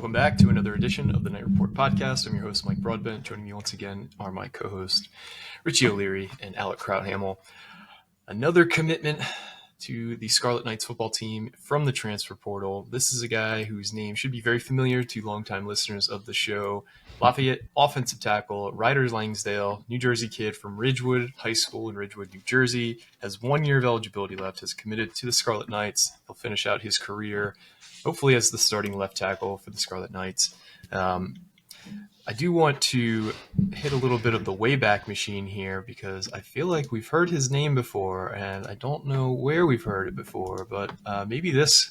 Welcome back to another edition of the Night Report podcast. I'm your host, Mike Broadbent. Joining me once again are my co-host, Richie O'Leary and Alec Krauthamel. Another commitment to the Scarlet Knights football team from the transfer portal. This is a guy whose name should be very familiar to longtime listeners of the show. Lafayette Offensive Tackle, Ryder Langsdale, New Jersey kid from Ridgewood High School in Ridgewood, New Jersey, has 1 year of eligibility left, has committed to the Scarlet Knights. He'll finish out his career hopefully as the starting left tackle for the Scarlet Knights. I do want to hit a little bit of the Wayback Machine here because I feel like we've heard his name before, and I don't know where we've heard it before, but maybe this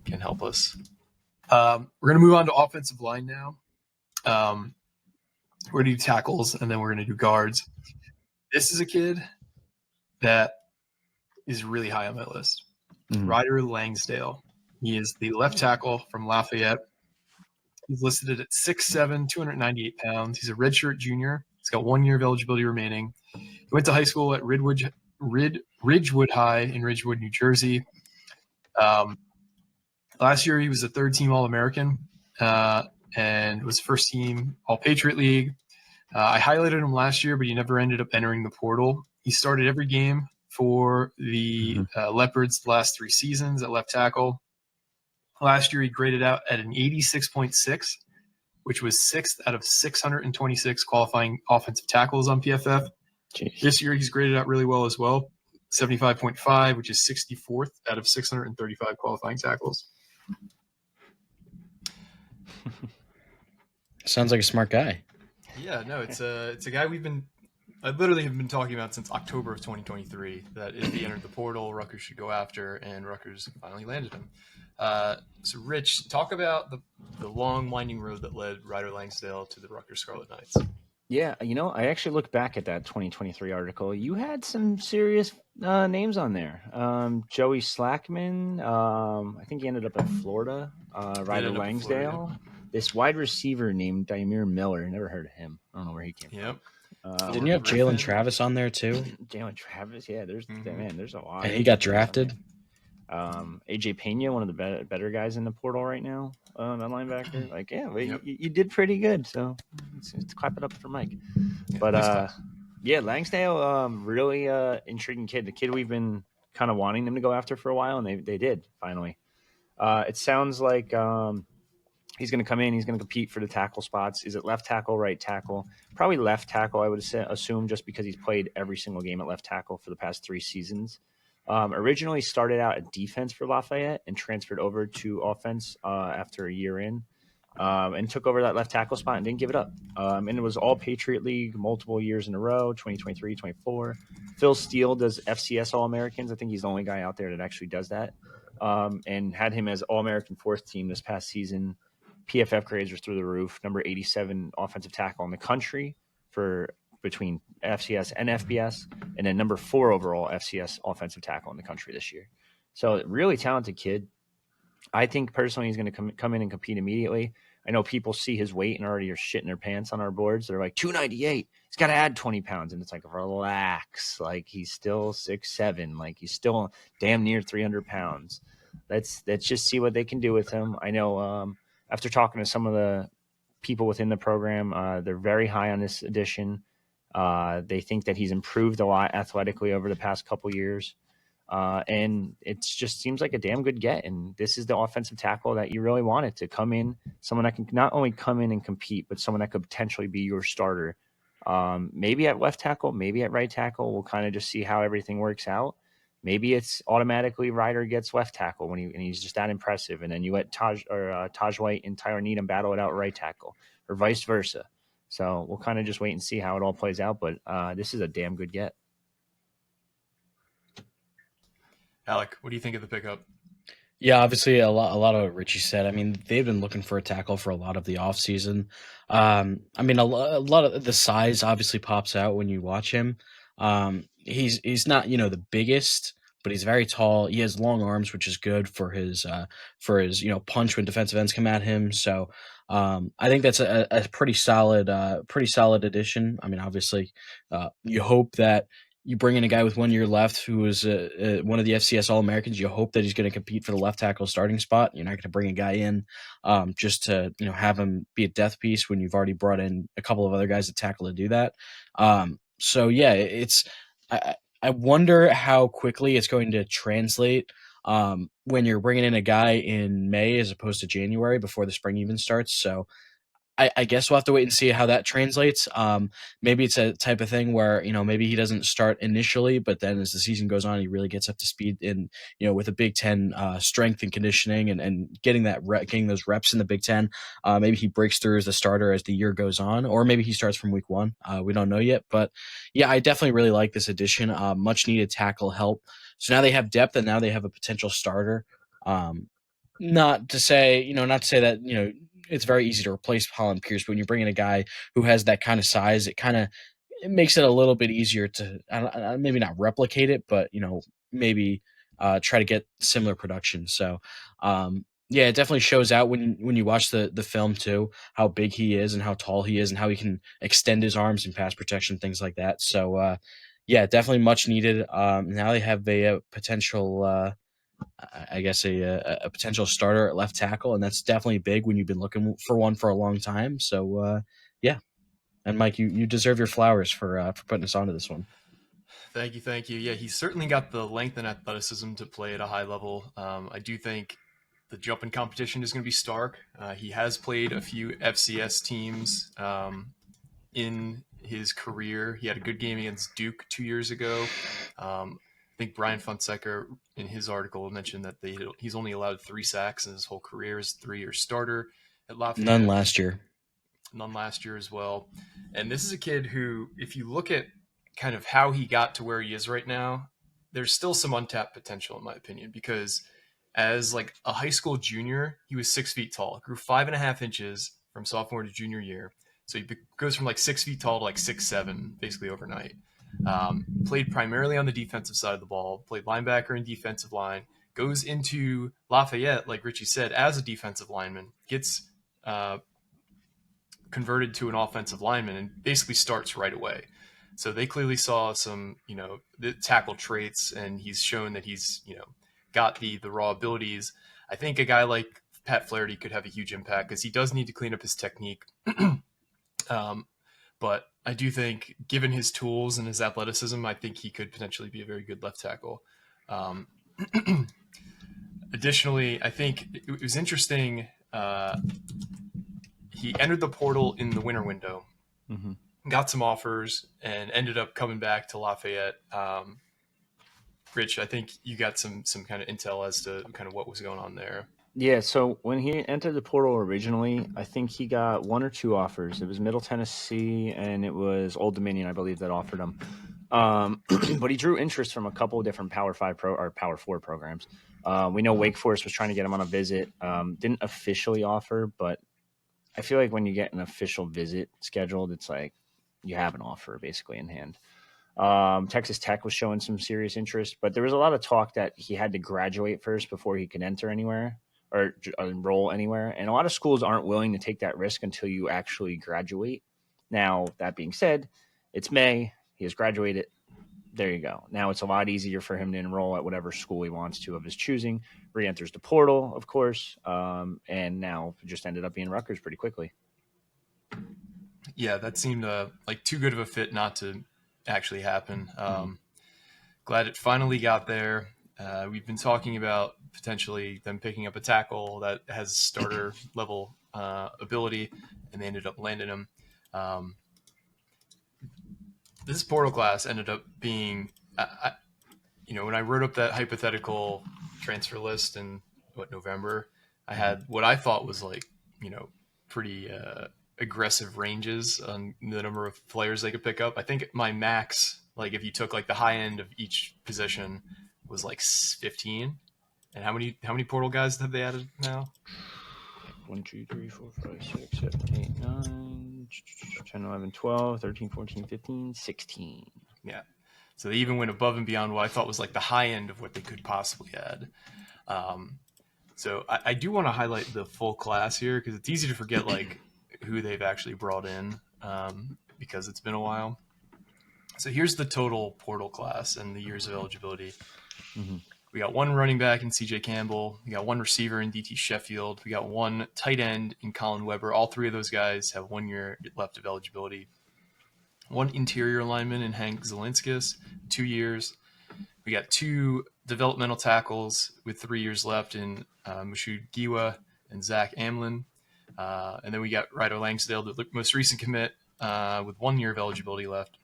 can help us. We're going to move on to offensive line now. We're going to do tackles, and then we're going to do guards. This is a kid that is really high on my list. Ryder Langsdale. He is the left tackle from Lafayette. He's listed at 6'7", 298 pounds. He's a redshirt junior. He's got 1 year of eligibility remaining. He went to high school at Ridgewood High in Ridgewood, New Jersey. Last year, he was a third-team All-American and was first-team All-Patriot League. I highlighted him last year, but he never ended up entering the portal. He started every game for the Leopards the last 3 seasons at left tackle. Last year, he graded out at an 86.6, which was 6th out of 626 qualifying offensive tackles on PFF. Jeez. This year, he's graded out really well as well, 75.5, which is 64th out of 635 qualifying tackles. Sounds like a smart guy. Yeah, no, it's a guy I literally have been talking about since October of 2023 that if he entered the portal, Rutgers should go after, and Rutgers finally landed him. So, Rich, talk about the long, winding road that led Ryder Langsdale to the Rutgers Scarlet Knights. Yeah, I actually looked back at that 2023 article. You had some serious names on there. Joey Slackman, I think he ended up at Florida. Ryder Langsdale. Florida. This wide receiver named Daimir Miller. Never heard of him. I don't know where he came from. Didn't you have Jalen Travis on there too? Jalen Travis, yeah. There's a lot. And he got drafted. AJ Pena, one of the better guys in the portal right now, that linebacker. You did pretty good. So let's clap it up for Mike. But Langsdale, really intriguing kid. The kid we've been kind of wanting them to go after for a while, and they did finally. It sounds like he's going to come in. He's going to compete for the tackle spots. Is it left tackle, right tackle? Probably left tackle, I would assume, just because he's played every single game at left tackle for the past 3 seasons. Originally started out at defense for Lafayette and transferred over to offense after a year in and took over that left tackle spot and didn't give it up. And it was all Patriot League multiple years in a row, 2023, 24. Phil Steele does FCS All-Americans. I think he's the only guy out there that actually does that. And had him as All-American 4th team this past season. PFF grades are through the roof, number 87 offensive tackle in the country for between FCS and FBS, and then number 4 overall FCS offensive tackle in the country this year. So really talented kid. I think personally he's going to come in and compete immediately. I know people see his weight and already are shitting their pants on our boards. They're like, 298. He's got to add 20 pounds. And it's like, relax. Like, he's still 6'7". Like, he's still damn near 300 pounds. Let's just see what they can do with him. I know after talking to some of the people within the program, they're very high on this addition. They think that he's improved a lot athletically over the past couple years. And it just seems like a damn good get. And this is the offensive tackle that you really wanted to come in, someone that can not only come in and compete, but someone that could potentially be your starter. Maybe at left tackle, maybe at right tackle. We'll kind of just see how everything works out. Maybe it's automatically Ryder gets left tackle and he's just that impressive. And then you let Taj White and Tyler Needham battle it out right tackle or vice versa. So we'll kind of just wait and see how it all plays out. But this is a damn good get. Alec, what do you think of the pickup? Yeah, obviously a lot of what Richie said. I mean, they've been looking for a tackle for a lot of the offseason. I mean, a lot of the size obviously pops out when you watch him. He's not, the biggest, but he's very tall. He has long arms, which is good for his punch when defensive ends come at him. So I think that's a pretty solid addition. I mean, obviously, you hope that you bring in a guy with 1 year left who is one of the FCS All-Americans. You hope that he's going to compete for the left tackle starting spot. You're not going to bring a guy in just to have him be a death piece when you've already brought in a couple of other guys to tackle to do that. So yeah, I wonder how quickly it's going to translate when you're bringing in a guy in May as opposed to January before the spring even starts. So I guess we'll have to wait and see how that translates. Maybe it's a type of thing where, maybe he doesn't start initially, but then as the season goes on, he really gets up to speed in, with a Big Ten strength and conditioning and getting getting those reps in the Big Ten. Maybe he breaks through as a starter as the year goes on, or maybe he starts from week 1. We don't know yet, but yeah, I definitely really like this addition. Much needed tackle help. So now they have depth and now they have a potential starter. Not to say that, it's very easy to replace Holland Pierce, but when you bring in a guy who has that kind of size, it makes it a little bit easier to maybe not replicate it, but maybe try to get similar production. So yeah, it definitely shows out when you watch the film too, how big he is and how tall he is and how he can extend his arms in pass protection, things like that. So yeah, definitely much needed. Now they have a potential. I guess a potential starter at left tackle, and that's definitely big when you've been looking for one for a long time. So yeah, and Mike, you deserve your flowers for putting us onto this one. Thank you. Yeah, he's certainly got the length and athleticism to play at a high level. I do think the jumping competition is going to be stark. He has played a few FCS teams in his career. He had a good game against Duke 2 years ago. I think Brian Fonseca in his article mentioned that he's only allowed 3 sacks in his whole career as 3-year starter at Lafayette. None last year. None last year as well. And this is a kid who, if you look at kind of how he got to where he is right now, there's still some untapped potential in my opinion, because as like a high school junior, he was 6 feet tall, grew 5.5 inches from sophomore to junior year. So he goes from like 6 feet tall to like 6'7", basically overnight. Played primarily on the defensive side of the ball, played linebacker and defensive line, goes into Lafayette, like Richie said, as a defensive lineman, gets converted to an offensive lineman and basically starts right away. So they clearly saw some, the tackle traits, and he's shown that he's, got the raw abilities. I think a guy like Pat Flaherty could have a huge impact because he does need to clean up his technique. But I do think, given his tools and his athleticism, I think he could potentially be a very good left tackle. Additionally, I think it was interesting. He entered the portal in the winter window, got some offers, and ended up coming back to Lafayette. Rich, I think you got some kind of intel as to kind of what was going on there. Yeah, so when he entered the portal originally, I think he got 1 or 2 offers. It was Middle Tennessee and it was Old Dominion, I believe, that offered him. But he drew interest from a couple of different Power 5 or Power 4 programs. We know Wake Forest was trying to get him on a visit. Didn't officially offer, but I feel like when you get an official visit scheduled, it's like you have an offer basically in hand. Texas Tech was showing some serious interest, but there was a lot of talk that he had to graduate first before he could enter anywhere or enroll anywhere. And a lot of schools aren't willing to take that risk until you actually graduate. Now, that being said, it's May. He has graduated. There you go. Now it's a lot easier for him to enroll at whatever school he wants to of his choosing. Re-enters the portal, of course, and now just ended up being Rutgers pretty quickly. Yeah, that seemed like too good of a fit not to actually happen. Glad it finally got there. We've been talking about potentially them picking up a tackle that has starter level ability, and they ended up landing him. This portal class ended up being, when I wrote up that hypothetical transfer list in November, I had what I thought was like, pretty aggressive ranges on the number of players they could pick up. I think my max, like if you took like the high end of each position, was like 15. And how many portal guys have they added now? 1, 2, 3, 4, 5, 6, 7, 8, 9, 10, 11, 12, 13, 14, 15, 16. Yeah. So they even went above and beyond what I thought was like the high end of what they could possibly add. So I do want to highlight the full class here because it's easy to forget like who they've actually brought in because it's been a while. So here's the total portal class and the years of eligibility. Mm-hmm. We got one running back in CJ Campbell. We got one receiver in DT Sheffield. We got one tight end in Colin Weber. All three of those guys have 1 year left of eligibility. One interior lineman in Hank Zelinskis, 2 years. We got two developmental tackles with 3 years left in Mushood Giwa and Zach Amlin. And then we got Ryder Langsdale, the most recent commit, with 1 year of eligibility left.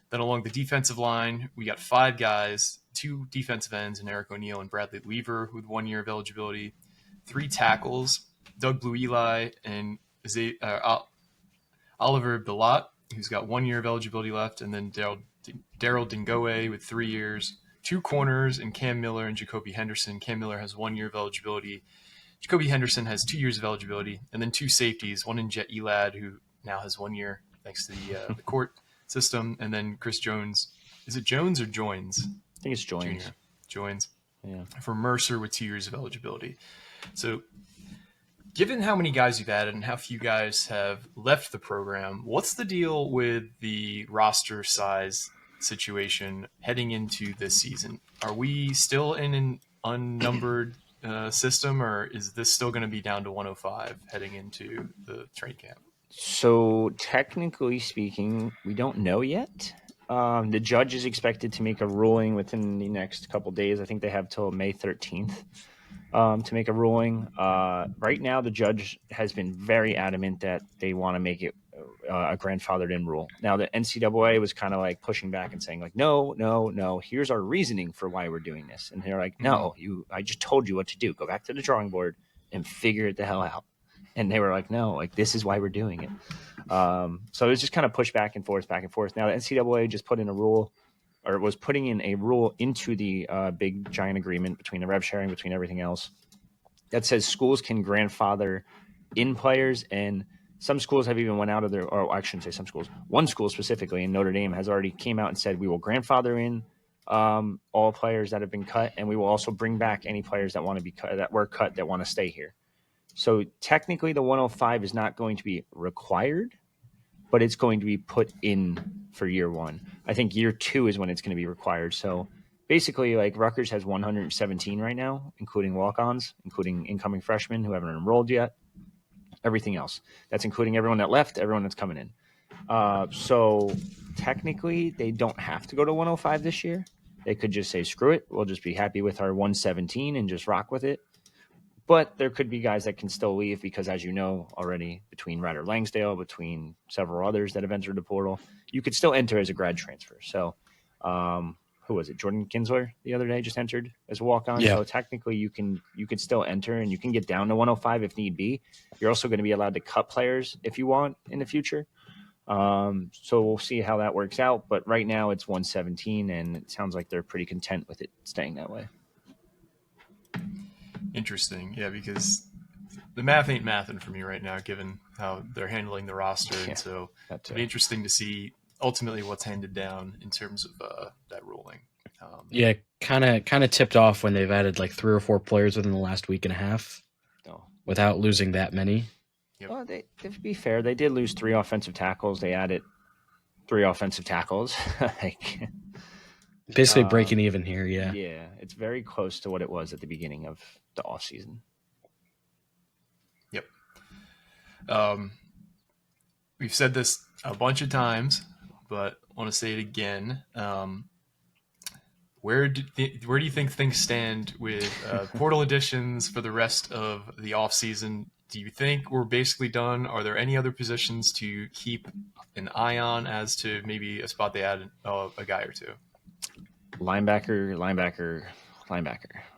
Then along the defensive line, we got 5 guys, 2 defensive ends in Eric O'Neill and Bradley Weaver with 1 year of eligibility, 3 tackles, Doug Blue Eli and Oliver Bilot, who's got 1 year of eligibility left, and then Daryl Dingoe with 3 years, 2 corners, and Cam Miller and Jacoby Henderson. Cam Miller has 1 year of eligibility. Jacoby Henderson has 2 years of eligibility, and then 2 safeties, one in Jet Elad, who now has 1 year thanks to the court system, and then Chris Jones. Is it Jones or Joins? I think it's Joins. Junior. Joins. Yeah. For Mercer with 2 years of eligibility. So given how many guys you've added and how few guys have left the program, what's the deal with the roster size situation heading into this season? Are we still in an unnumbered system, or is this still going to be down to 105 heading into the training camp? So technically speaking, we don't know yet. The judge is expected to make a ruling within the next couple days. I think they have till May 13th to make a ruling. Right now, the judge has been very adamant that they want to make it a grandfathered-in rule. Now, the NCAA was kind of like pushing back and saying, like, no, here's our reasoning for why we're doing this. And they're like, no, I just told you what to do. Go back to the drawing board and figure it the hell out. And they were like, no, like, this is why we're doing it. So it was just kind of pushed back and forth. Now, the NCAA just put in a rule, or was putting in a rule into the big giant agreement between the rev sharing, between everything else, that says schools can grandfather in players, and some schools have even went out of their, or I shouldn't say some schools, one school specifically in Notre Dame has already came out and said, we will grandfather in all players that have been cut, and we will also bring back any players that want to be cut, that were cut, that want to stay here. So technically the 105 is not going to be required, but it's going to be put in for year 1. I think year 2 is when it's going to be required. So basically, like, Rutgers has 117 right now, including walk-ons, including incoming freshmen who haven't enrolled yet, everything else. That's including everyone that left, everyone that's coming in. So technically they don't have to go to 105 this year. They could just say, screw it, we'll just be happy with our 117 and just rock with it. But there could be guys that can still leave because, as you know already, between Ryder Langsdale, between several others that have entered the portal, you could still enter as a grad transfer. So who was it? Jordan Kinsler the other day just entered as a walk-on. Yeah. So technically you could still enter, and you can get down to 105 if need be. You're also going to be allowed to cut players if you want in the future. So we'll see how that works out. But right now it's 117, and it sounds like they're pretty content with it staying that way. Interesting. Yeah, because the math ain't mathing for me right now, given how they're handling the roster. Yeah, and so it'll be interesting to see ultimately what's handed down in terms of that ruling. Yeah, kind of tipped off when they've added like 3 or 4 players within the last week and a half without losing that many. Yep. Well, to be fair, they did lose 3 offensive tackles. They added 3 offensive tackles. Like, basically breaking even here, yeah. Yeah, it's very close to what it was at the beginning of the offseason. Yep. We've said this a bunch of times, but I want to say it again. Where do you think things stand with portal additions for the rest of the offseason? Do you think we're basically done? Are there any other positions to keep an eye on as to maybe a spot they add a guy or two? Linebacker.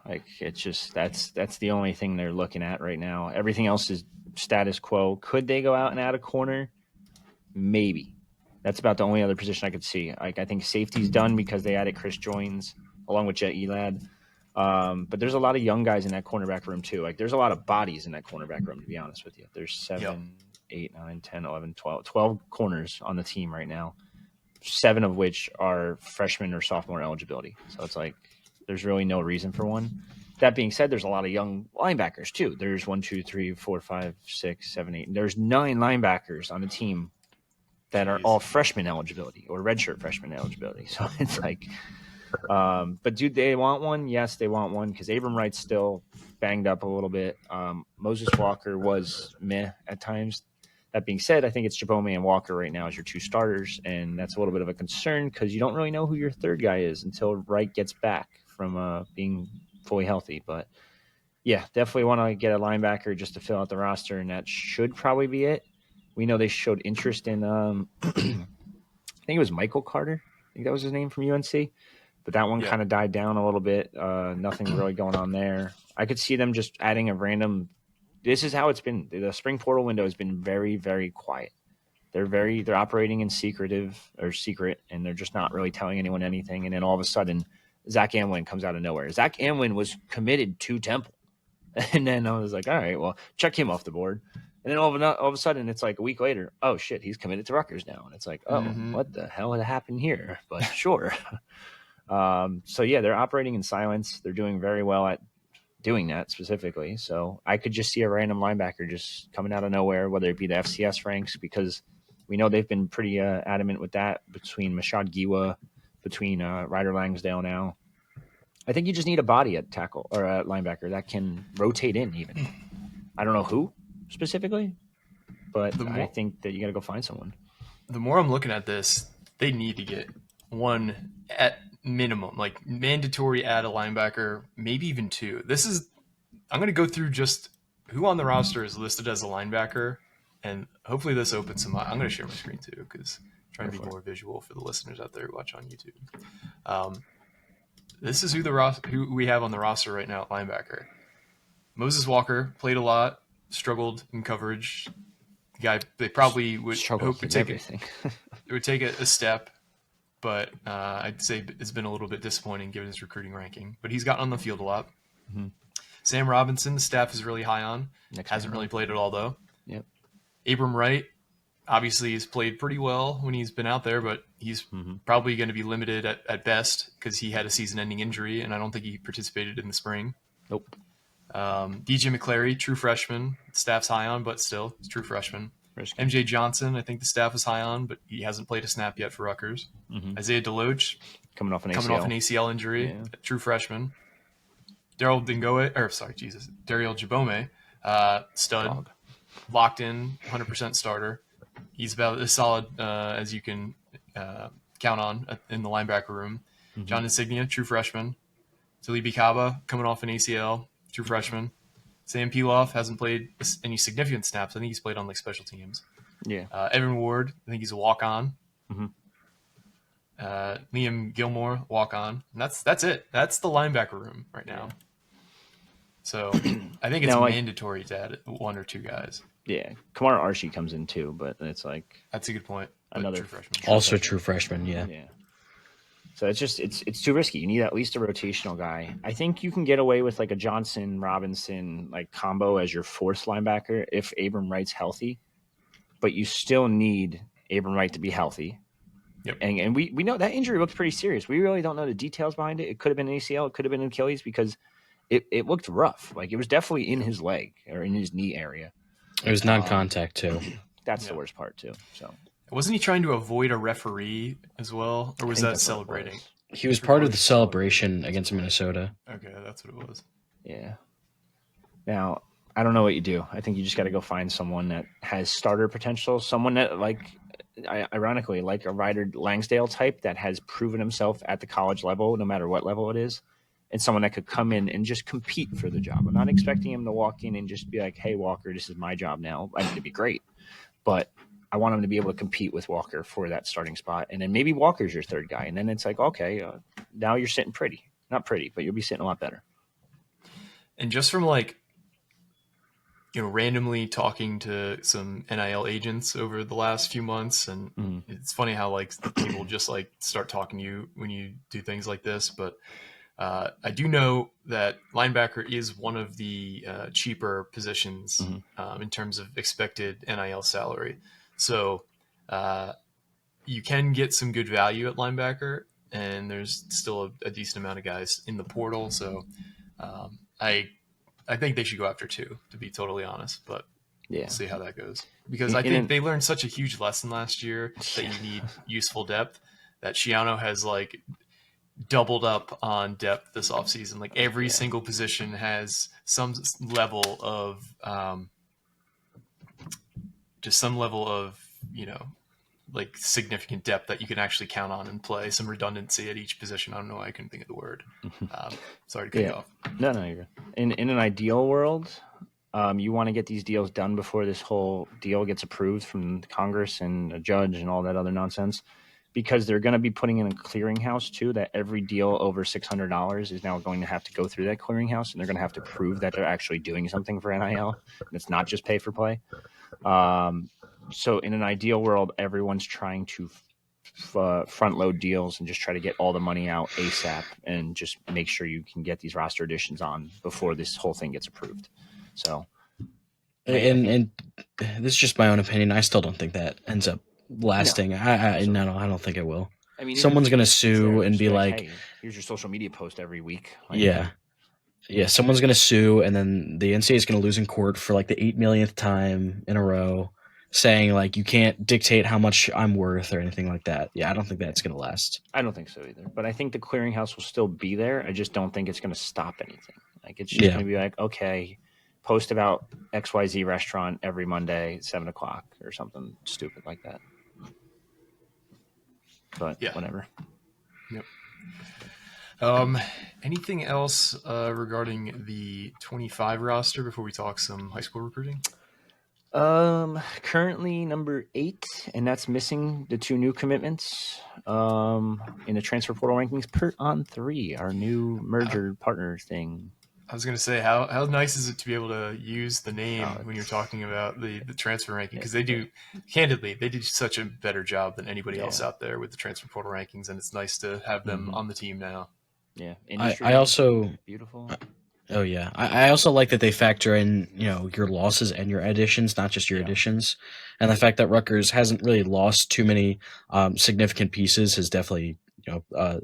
Like, it's just that's the only thing they're looking at right now. Everything else is status quo. Could they go out and add a corner? Maybe. That's about the only other position I could see. Like, I think safety's done because they added Chris Joins along with Jet Elad. But there's a lot of young guys in that cornerback room too. Like, there's a lot of bodies in that cornerback room, to be honest with you. There's 7, 8, 9, 10, 11, 12 corners on the team right now, 7 of which are freshman or sophomore eligibility. So it's like there's really no reason for one. That being said, there's a lot of young linebackers too. There's 1, 2, 3, 4, 5, 6, 7, 8. There's 9 linebackers on the team that are all freshman eligibility or redshirt freshman eligibility. So it's like, but do they want one? Yes, they want one because Abram Wright's still banged up a little bit. Moses Walker was meh at times. That being said, I think it's Jabome and Walker right now as your two starters, and that's a little bit of a concern because you don't really know who your third guy is until Wright gets back from being fully healthy. But yeah, definitely want to get a linebacker just to fill out the roster, and that should probably be it. We know they showed interest in, I think it was Michael Carter. I think that was his name from UNC. But that one kind of died down a little bit. Nothing really going on there. I could see them just adding a random. This is how it's been. The spring portal window has been very, very quiet. They're operating in secret, and they're just not really telling anyone anything. And then all of a sudden, Zach Amwin comes out of nowhere. Zach Amwin was committed to Temple, and then I was like, all right, well, check him off the board. And then all of a sudden, it's like a week later. Oh shit, he's committed to Rutgers now, and it's like, oh, what the hell had happened here? But sure. So yeah, they're operating in silence. They're doing very well at doing that specifically. So I could just see a random linebacker just coming out of nowhere, whether it be the FCS ranks, because we know they've been pretty adamant with that between Mashad Giwa, between Ryder Langsdale now. I think you just need a body at tackle or at linebacker that can rotate in even. I don't know who specifically, but I think that you got to go find someone. The more I'm looking at this, they need to get one at minimum, like mandatory add a linebacker, maybe even two. I'm going to go through just who on the roster is listed as a linebacker, and hopefully this opens some. I'm going to share my screen too because I'm trying to be more visual for the listeners out there who watch on YouTube. This is who we have on the roster right now at linebacker. Moses Walker played a lot, struggled in coverage. The guy they probably would hope would take it would take a step. But I'd say it's been a little bit disappointing given his recruiting ranking. But he's gotten on the field a lot. Mm-hmm. Sam Robinson, the staff is really high on. Hasn't really played at all, though. Yep. Abram Wright, obviously, has played pretty well when he's been out there, but he's probably going to be limited at best because he had a season-ending injury, and I don't think he participated in the spring. Nope. DJ McClary, true freshman. The staff's high on, but still, he's true freshman. Risky. MJ Johnson, I think the staff is high on, but he hasn't played a snap yet for Rutgers. Isaiah Deloach, coming off an ACL injury, true freshman. Daryl Jabome, stud, Dog. Locked in, 100% starter. He's about as solid as you can count on in the linebacker room. John Insignia, true freshman. Talibi Kaba, coming off an ACL, true freshman. Sam Piloff hasn't played any significant snaps. I think he's played on like special teams. Yeah. Evan Ward, I think he's a walk-on. Liam Gilmore, walk-on. And that's it. That's the linebacker room right now. So I think it's mandatory to add one or two guys. Yeah. Kamara Archie comes in too, but it's like that's a good point. Another true freshman. Also true freshman, yeah. So it's too risky. You need at least a rotational guy. I think you can get away with like a Johnson Robinson like combo as your fourth linebacker if Abram Wright's healthy, but you still need Abram Wright to be healthy. Yep. And we know that injury looked pretty serious. We really don't know the details behind it. It could have been an ACL, it could have been an Achilles because it looked rough. Like it was definitely in his leg or in his knee area. It was non-contact too. That's the worst part too. So. Wasn't he trying to avoid a referee as well, or was that celebrating? He was part of the celebration against Minnesota. Okay, that's what it was. Yeah. Now, I don't know what you do. I think you just got to go find someone that has starter potential, someone that, ironically, like a Ryder Langsdale type that has proven himself at the college level, no matter what level it is, and someone that could come in and just compete for the job. I'm not expecting him to walk in and just be like, hey, Walker, this is my job now. I need to be great. But I want him to be able to compete with Walker for that starting spot. And then maybe Walker's your third guy. And then it's like, okay, now you're sitting pretty. Not pretty, but you'll be sitting a lot better. And just from randomly talking to some NIL agents over the last few months. And it's funny how people just start talking to you when you do things like this. But I do know that linebacker is one of the cheaper positions in terms of expected NIL salary. So you can get some good value at linebacker, and there's still a decent amount of guys in the portal. So I think they should go after two, to be totally honest. But Yeah. We'll see how that goes. Because I think they learned such a huge lesson last year that you need useful depth, that Shiano has like doubled up on depth this offseason. Like every single position has some level of like significant depth that you can actually count on and play. Some redundancy at each position. I don't know why I couldn't think of the word. Sorry to cut you off. No, you're good. In an ideal world, you want to get these deals done before this whole deal gets approved from Congress and a judge and all that other nonsense, because they're going to be putting in a clearinghouse too, that every deal over $600 is now going to have to go through that clearinghouse, and they're going to have to prove that they're actually doing something for NIL. And it's not just pay for play. So in an ideal world, everyone's trying to front load deals and just try to get all the money out ASAP and just make sure you can get these roster additions on before this whole thing gets approved. So, and this is just my own opinion. I still don't think that ends up lasting. No. I don't think it will. I mean, someone's going to sue and be like, hey, here's your social media post every week. Like, yeah, someone's going to sue, and then the NCAA is going to lose in court for like the 8 millionth time in a row, saying like you can't dictate how much I'm worth or anything like that. Yeah, I don't think that's going to last. I don't think so either. But I think the clearinghouse will still be there. I just don't think it's going to stop anything. Like it's just going to be like, okay, post about XYZ restaurant every Monday at 7:00 or something stupid like that. But whatever. Yep. Anything else regarding the 25 roster before we talk some high school recruiting? Currently number 8, and that's missing the 2 new commitments in the transfer portal rankings per On 3, our new merger partner thing. I was going to say, how nice is it to be able to use the name when you're talking about the transfer ranking? Because they do such a better job than anybody else out there with the transfer portal rankings, and it's nice to have them on the team now. Yeah, I also beautiful. Oh yeah, I also like that they factor in your losses and your additions, not just your additions, and the fact that Rutgers hasn't really lost too many significant pieces has definitely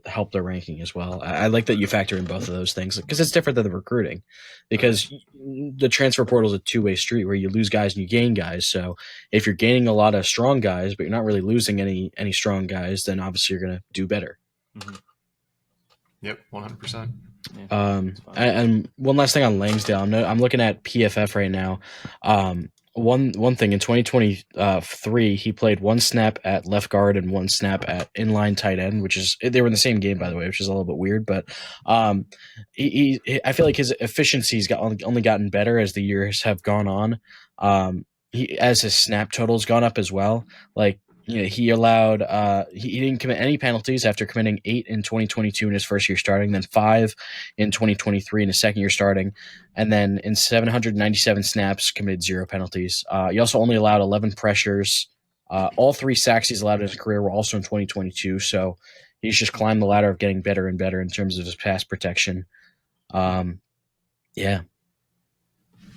helped their ranking as well. I like that you factor in both of those things because it's different than the recruiting, because the transfer portal is a two-way street where you lose guys and you gain guys. So if you're gaining a lot of strong guys but you're not really losing any strong guys, then obviously you're going to do better. Mm-hmm. Yep, 100%. And one last thing on Langsdale. I'm looking at PFF right now. One thing in 2023, he played 1 snap at left guard and 1 snap at inline tight end, which is they were in the same game, by the way, which is a little bit weird. But I feel like his efficiency's only gotten better as the years have gone on. As his snap total's gone up as well. Like, he allowed he didn't commit any penalties after committing 8 in 2022 in his first year starting, then 5 in 2023 in his second year starting, and then in 797 snaps committed 0 penalties. He also only allowed 11 pressures. All 3 sacks he's allowed in his career were also in 2022, so he's just climbed the ladder of getting better and better in terms of his pass protection. Yeah.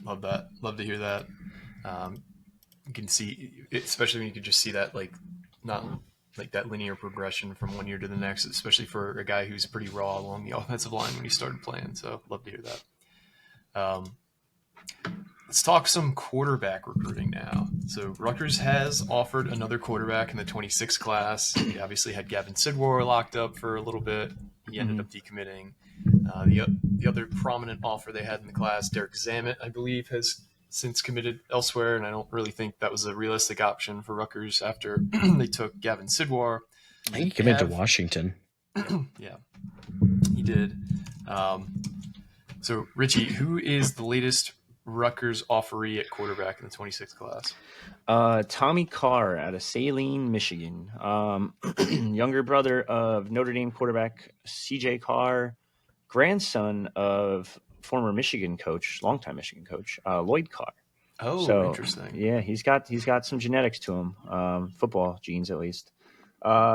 Love that. Love to hear that. You can see, especially when you can just see that, like, not like that linear progression from one year to the next, especially for a guy who's pretty raw along the offensive line when he started playing. So love to hear that. Let's talk some quarterback recruiting now. So Rutgers has offered another quarterback in the 26 class. He obviously had Gavin Sidwar locked up for a little bit. He ended up decommitting. The other prominent offer they had in the class, Derek Zammit, I believe, has since committed elsewhere, and I don't really think that was a realistic option for Rutgers after they took Gavin Sidwar. I think he committed to Washington. Yeah, he did. So, Richie, who is the latest Rutgers offeree at quarterback in the 26th class? Tommy Carr out of Saline, Michigan. Younger brother of Notre Dame quarterback CJ Carr, grandson of former Michigan coach, longtime Michigan coach, Lloyd Carr. Oh, so, interesting. Yeah, he's got some genetics to him, football genes at least.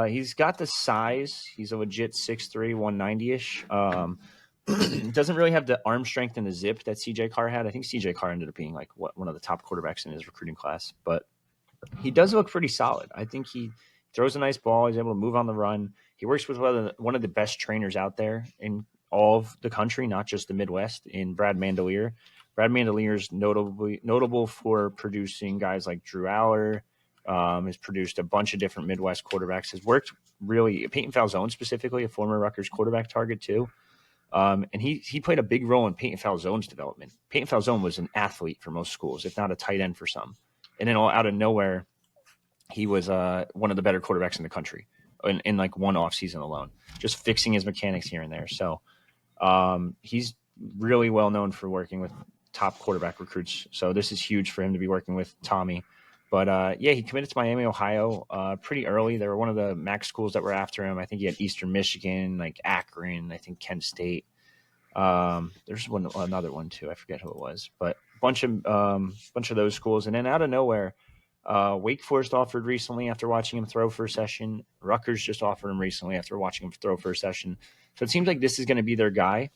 He's got the size. He's a legit 6'3", 190-ish. Doesn't really have the arm strength and the zip that CJ Carr had. I think CJ Carr ended up being like one of the top quarterbacks in his recruiting class, but he does look pretty solid. I think he throws a nice ball. He's able to move on the run. He works with one of the best trainers out there in all of the country, not just the Midwest, in Brad Mandelier. Brad Mandelier's notable for producing guys like Drew Aller. Has produced a bunch of different Midwest quarterbacks. Has worked really Peyton Falzone specifically, a former Rutgers quarterback target too. And he played a big role in Peyton Falzone's development. Peyton Falzone was an athlete for most schools, if not a tight end for some. And then out of nowhere, he was one of the better quarterbacks in the country in like one offseason alone, just fixing his mechanics here and there. So he's really well known for working with top quarterback recruits. So this is huge for him to be working with Tommy. But he committed to Miami, Ohio pretty early. They were one of the MAC schools that were after him. I think he had Eastern Michigan, like Akron, I think Kent State. There's another one too. I forget who it was, but bunch of those schools. And then out of nowhere, Wake Forest offered recently after watching him throw for a session. Rutgers just offered him recently after watching him throw for a session. So it seems like this is going to be their guy.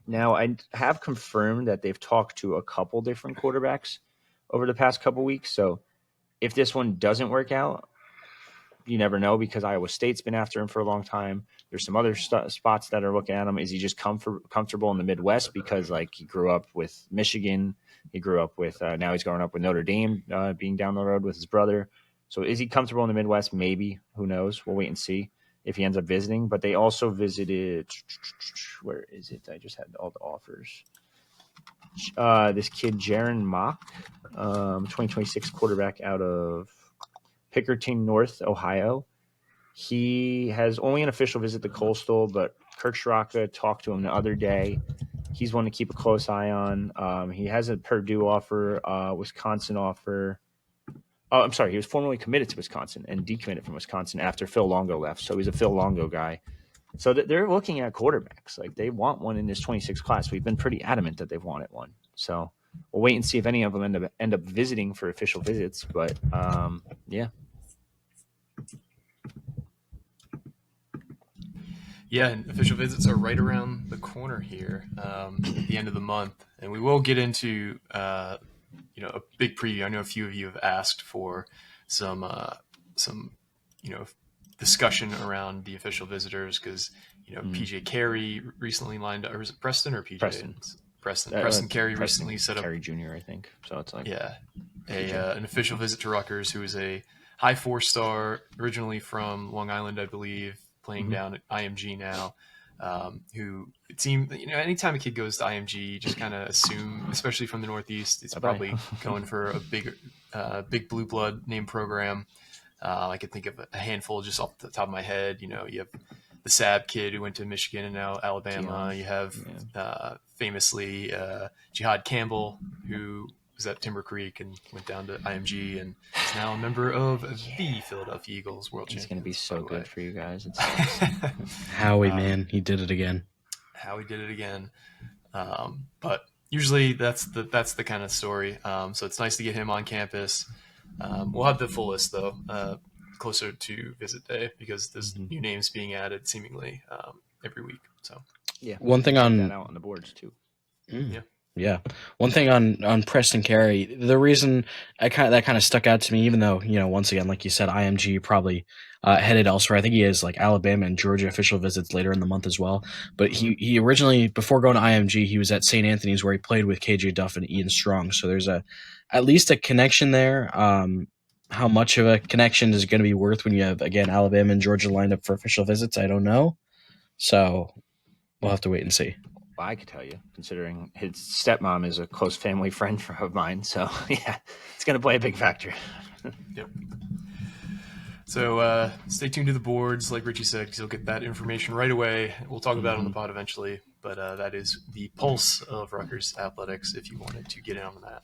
Now, I have confirmed that they've talked to a couple different quarterbacks over the past couple weeks. So if this one doesn't work out, you never know, because Iowa State's been after him for a long time. There's some other spots that are looking at him. Is he just comfortable in the Midwest because like he grew up with Michigan? He grew up with now he's growing up with Notre Dame, being down the road with his brother. So is he comfortable in the Midwest? Maybe. Who knows? We'll wait and see if he ends up visiting. But they also visited – where is it? I just had all the offers. This kid, Jaron Mock, 2026 quarterback out of Pickerington North, Ohio. He has only an official visit to Coastal, but Kirk Straka talked to him the other day. He's one to keep a close eye on. He has a Purdue offer, Wisconsin offer. Oh, I'm sorry. He was formerly committed to Wisconsin and decommitted from Wisconsin after Phil Longo left. So he's a Phil Longo guy. So they're looking at quarterbacks. Like they want one in this 26 class. We've been pretty adamant that they've wanted one. So we'll wait and see if any of them end up visiting for official visits. But yeah. Yeah, and official visits are right around the corner here at the end of the month. And we will get into a big preview. I know a few of you have asked for some discussion around the official visitors because, PJ Carey recently lined up, or is it Preston or PJ? Preston Carey recently set up. Carey Jr., I think. So it's like. Yeah. An official visit to Rutgers, who is a high 4-star, originally from Long Island, I believe, playing down at IMG now, who it seemed, anytime a kid goes to IMG, you just kind of assume, especially from the Northeast, it's probably going for a big blue blood name program. I could think of a handful just off the top of my head. You have the Saab kid who went to Michigan and now Alabama. You have famously Jihad Campbell, who was at Timber Creek and went down to IMG and is now a member of the Philadelphia Eagles world champions. It's going to be so good for you guys. Howie, man, he did it again. Howie did it again. But usually that's the kind of story. So it's nice to get him on campus. We'll have the full list though, closer to visit day because there's new names being added seemingly every week. So yeah, one thing on that out on the boards too. Yeah. One thing on Preston Carey, the reason that kind of stuck out to me, even though, once again, like you said, IMG probably headed elsewhere. I think he has like Alabama and Georgia official visits later in the month as well. But he originally, before going to IMG, he was at St. Anthony's where he played with KJ Duff and Ian Strong. So there's at least a connection there. How much of a connection is it going to be worth when you have, again, Alabama and Georgia lined up for official visits? I don't know. So we'll have to wait and see. Well, I could tell you, considering his stepmom is a close family friend of mine. So, yeah, it's going to play a big factor. Yep. So stay tuned to the boards. Like Richie said, because you'll get that information right away. We'll talk about it on the pod eventually. But that is the pulse of Rutgers athletics if you wanted to get in on that.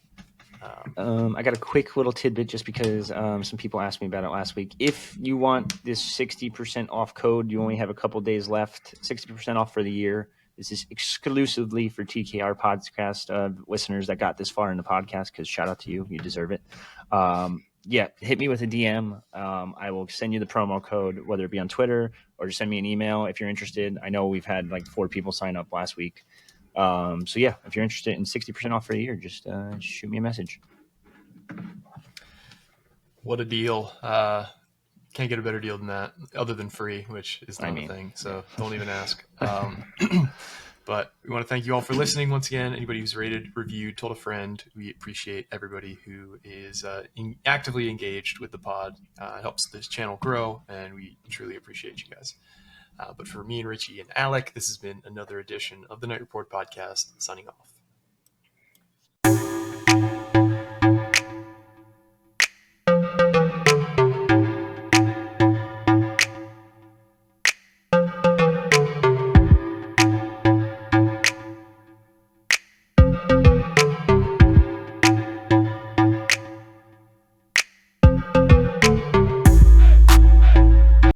I got a quick little tidbit just because some people asked me about it last week. If you want this 60% off code, you only have a couple days left, 60% off for the year. This is exclusively for TKR podcast listeners that got this far in the podcast because shout out to you. You deserve it. Hit me with a DM. I will send you the promo code, whether it be on Twitter or just send me an email if you're interested. I know we've had like 4 people sign up last week. If you're interested in 60% off for a year, just shoot me a message. What a deal. Can't get a better deal than that other than free, which is not a thing. So don't even ask. But we want to thank you all for listening once again. Anybody who's rated, reviewed, told a friend, we appreciate everybody who is actively engaged with the pod. It helps this channel grow, and we truly appreciate you guys. But for me and Richie and Alec, this has been another edition of the Knight Report podcast, signing off.